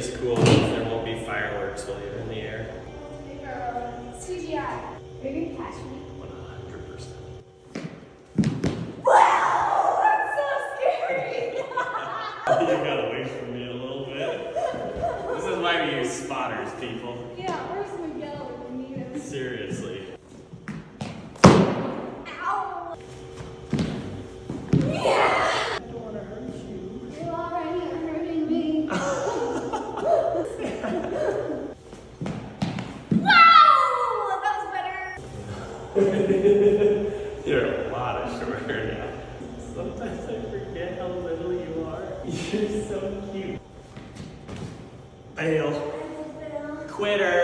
is cool because there won't be fireworks while you're in the air. CGI. Are you gonna catch me? 100%. Wow, that's so scary. You got away from me a little bit. This is why we use spotters, people. Yeah, where's Miguel when we need him? Seriously. Ow! Yeah! I don't want to hurt you. You already are hurting me. Wow! That was better. You're a lot of shorter now. Sometimes I forget how little you are. You're so cute. Fail. Quitter.